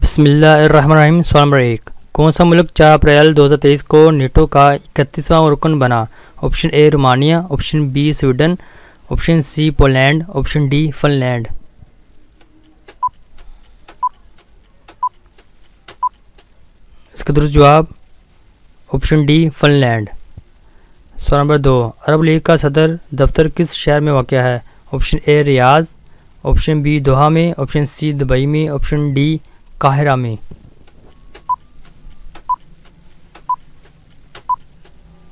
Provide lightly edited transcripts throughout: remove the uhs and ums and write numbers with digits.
बिस्मिल्लाहिर्रहमानिर्रहीम। सवाल नंबर 1, कौन सा मुल्क 4 अप्रैल 2023 को नेटो का 31वां रुकन बना? Option A Romania, option B Sweden, option C Poland, option D Finland. इसका दुरुस्त जवाब ऑप्शन डी फिनलैंड। सवाल नंबर 2, अरब लीग का सदर दफ्तर किस शहर में वाक़या है? Option A Riyadh, option B Doha में, ऑप्शन सी दुबई में, ऑप्शन डी काहिरा में।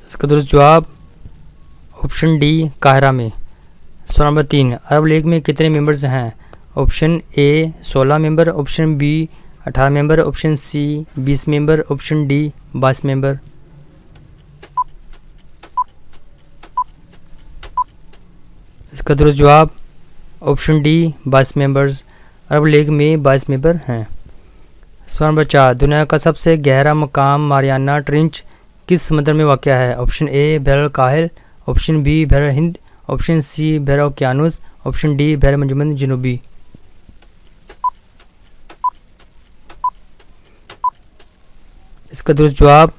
इसका दुरुस्त जवाब ऑप्शन डी काहिरा में। सवाल नंबर 3, अरब लीग में कितने मेंबर्स हैं? Option A 16 member, option B 18 member, option C 20 member, option D 22 member. इसका दुरुस्त जवाब ऑप्शन डी 22 मेंबर्स। अरब लीग में 22 मेंबर हैं। सवाल नंबर 4, दुनिया का सबसे गहरा मकाम मारियाना ट्रेंच किस समुद्र में वाक़या है? ऑप्शन ए बहर काहिल, ऑप्शन बी बहर हिंद, ऑप्शन सी बहर ओकियानुस, ऑप्शन डी बहर मंजमन जनूबी। इसका दुरुस्त जवाब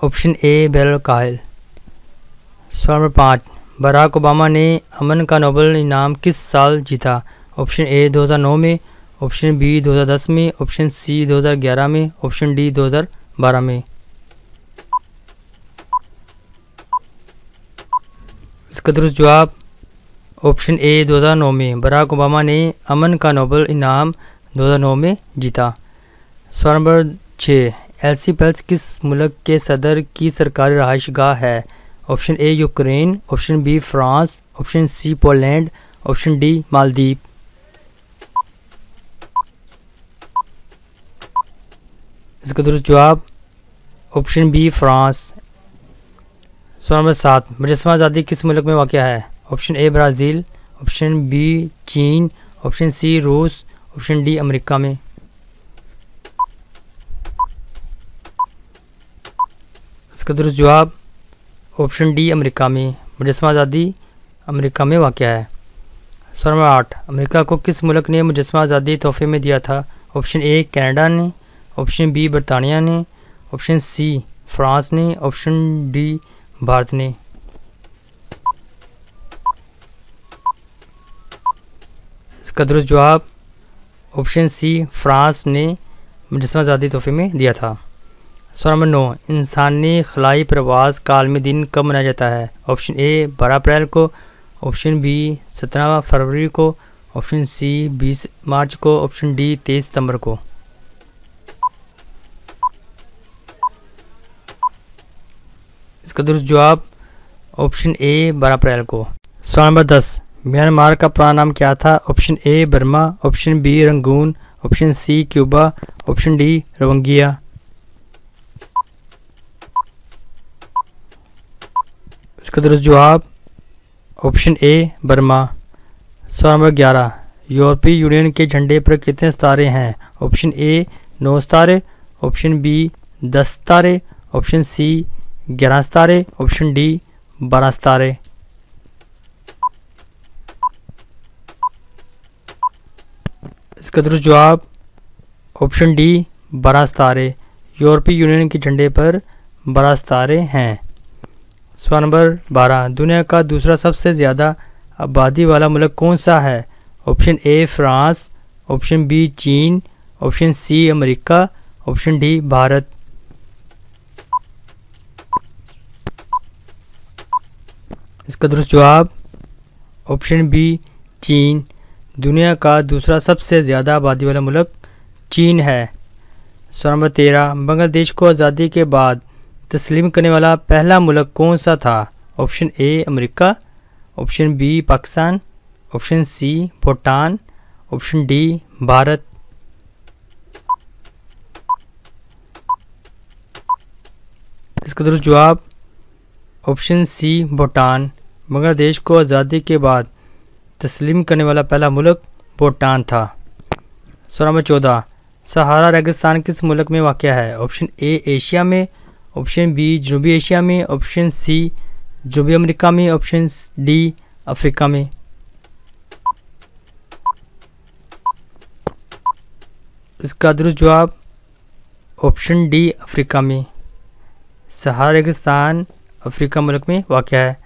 ऑप्शन ए बहर काहिल। सवाल नंबर 5, बराक ओबामा ने अमन का नोबेल इनाम किस साल जीता? ऑप्शन ए 2009 में, ऑप्शन बी 2010 में, ऑप्शन सी 2011 में, ऑप्शन डी 2012 में। इसका दुरुस्त जवाब ऑप्शन ए 2009 में। बराक ओबामा ने अमन का नोबेल इनाम 2009 में जीता। सवाल नंबर 6, एल्सी वेल्स किस मुल्क के सदर की सरकारी रहायशगाह है? Option A Ukraine, option B France, option C Poland, option D Maldives. इसका दुरुस्त जवाब ऑप्शन बी फ्रांस। सवाल नंबर 7, मुजस्समा आज़ादी किस मुल्क में वाक़या है? Option A Brazil, option B चीन, ऑप्शन सी रूस, ऑप्शन डी अमेरिका में। इसका दुरुस्त जवाब ऑप्शन डी अमेरिका में। मुजस्समा आज़ादी अमेरिका में वाक़या है। सवाल नंबर 8, अमेरिका को किस मुल्क ने मुजस्समा आज़ादी तोहफे में दिया था? ऑप्शन ए कनाडा ने, ऑप्शन बी बरतानिया ने, ऑप्शन सी फ्रांस ने, ऑप्शन डी भारत ने। इसका दुरुस्त जवाब ऑप्शन सी फ्रांस ने मुजस्समा आज़ादी तोहफे में दिया था। सवाल नंबर 9, इंसानी खलाई प्रवास का आलमी दिन कब मनाया जाता है? ऑप्शन ए 12 अप्रैल को, ऑप्शन बी 17 फरवरी को, ऑप्शन सी 20 मार्च को, ऑप्शन डी 23 सितंबर को। इसका दुरुस्त जवाब ऑप्शन ए 12 अप्रैल को। सवाल नंबर 10, म्यांमार का पुराना नाम क्या था? Option A Burma, option B Rangoon, option C Cuba, option D Rohingya. इसका दुरुस्त जवाब ऑप्शन ए बर्मा। सवाल नंबर 11, यूरोपीय यूनियन के झंडे पर कितने सितारे हैं? ऑप्शन ए 9 सितारे, ऑप्शन बी 10 सितारे, ऑप्शन सी 11 सितारे, ऑप्शन डी 12 सितारे। इसका दुरुस्त जवाब ऑप्शन डी 12 सितारे। यूरोपीय यूनियन के झंडे पर 12 सितारे हैं। सवाल नंबर 12, दुनिया का दूसरा सबसे ज़्यादा आबादी वाला मुल्क कौन सा है? Option A France, option B चीन, option C America, option D Bharat. इसका दुरुस्त जवाब ऑप्शन बी चीन। दुनिया का दूसरा सबसे ज़्यादा आबादी वाला मुल्क चीन है। सवाल नंबर 13, बांग्लादेश को आज़ादी के बाद तस्लीम करने वाला पहला मुल्क कौन सा था? Option A America, option B Pakistan, option C Bhutan, option D Bharat. इसका दुरुस्त जवाब ऑप्शन सी भूटान। बांग्लादेश को आज़ादी के बाद तस्लीम करने वाला पहला मुल्क भूटान था। सवाल नंबर 14, सहारा रेगिस्तान किस मुल्क में वाक़या है? ऑप्शन ए एशिया में, ऑप्शन बी जनूबी एशिया में, ऑप्शन सी जनूबी अमेरिका में, ऑप्शन डी अफ्रीका में। इसका दुरुस्त जवाब ऑप्शन डी अफ्रीका में। सहारा रेगिस्तान अफ्रीका मुल्क में वाक़ है।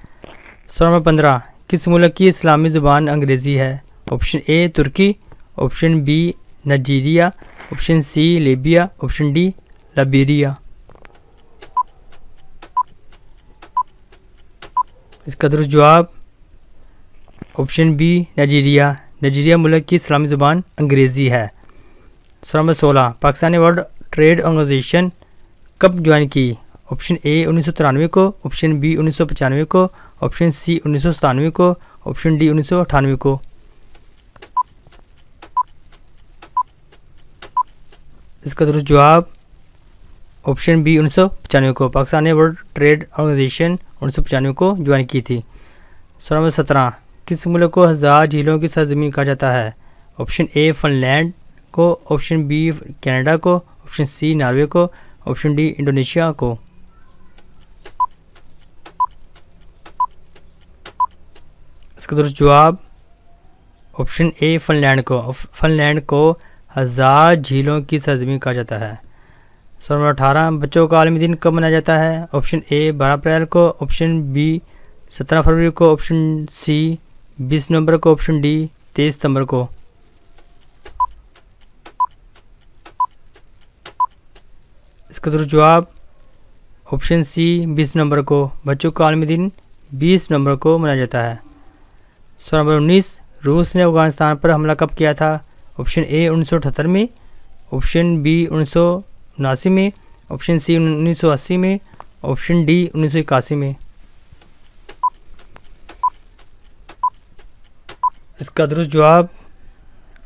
सवाल नंबर 15, किस मुल्क की इस्लामी ज़ुबान अंग्रेज़ी है? ऑप्शन ए तुर्की, option B Nigeria, option C Libya, option D Liberia. इसका दुरुस्त जवाब ऑप्शन बी नाइजीरिया। नाइजीरिया मुल्क की इस्लामी ज़ुबान अंग्रेज़ी है। सवाल नंबर 16, पाकिस्तान ने वर्ल्ड ट्रेड ऑर्गेनाइजेशन कब ज्वाइन की? ऑप्शन ए 1993 को, ऑप्शन बी 1995 को, ऑप्शन सी 1997 को, ऑप्शन डी 1998 को। इसका दुरुस्त जवाब ऑप्शन बी 1995 को। पाकिस्तान ने वर्ल्ड ट्रेड ऑर्गेनाइजेशन 1995 को ज्वाइन की थी। सवाल नंबर 17, किस मुल्क को 1000 झीलों की सरजमीन कहा जाता है? ऑप्शन ए फिनलैंड को, ऑप्शन बी कनाडा को, ऑप्शन सी नॉर्वे को, ऑप्शन डी इंडोनेशिया को। इसका दुरुस्त जवाब ऑप्शन ए फिनलैंड को। फिनलैंड को 1000 झीलों की सरजमीन कहा जाता है। सवाल नंबर 18, बच्चों का आलमी दिन कब मनाया जाता है? ऑप्शन ए 12 अप्रैल को, ऑप्शन बी 17 फरवरी को, ऑप्शन सी 20 नवंबर को, ऑप्शन डी 23 सितंबर को। इसका दुरुस्त जवाब ऑप्शन सी 20 नवंबर को। बच्चों का आलमी दिन 20 नवंबर को मनाया जाता है। सवाल नंबर 19, रूस ने अफगानिस्तान पर हमला कब किया था? ऑप्शन ए 1978 में, ऑप्शन बी 1979 में, ऑप्शन सी 1980 में, ऑप्शन डी 1981 में। इसका दुरुस्त जवाब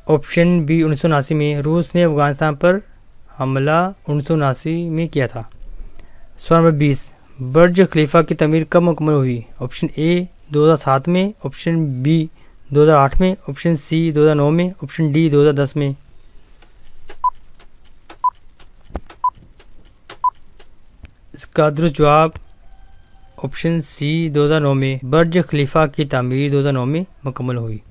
ऑप्शन बी 1979 में। रूस ने अफगानिस्तान पर हमला 1979 में किया था। सवाल नंबर 20, बुर्ज खलीफा की तमीर कब मुकम्मल हुई? ऑप्शन ए 2007 में, ऑप्शन बी 2008 में, ऑप्शन सी 2009 में, ऑप्शन डी 2010 में। इसका दुरुस्त जवाब ऑप्शन सी 2009 में। बुर्ज खलीफा की तामीर 2009 में मुकम्मल हुई।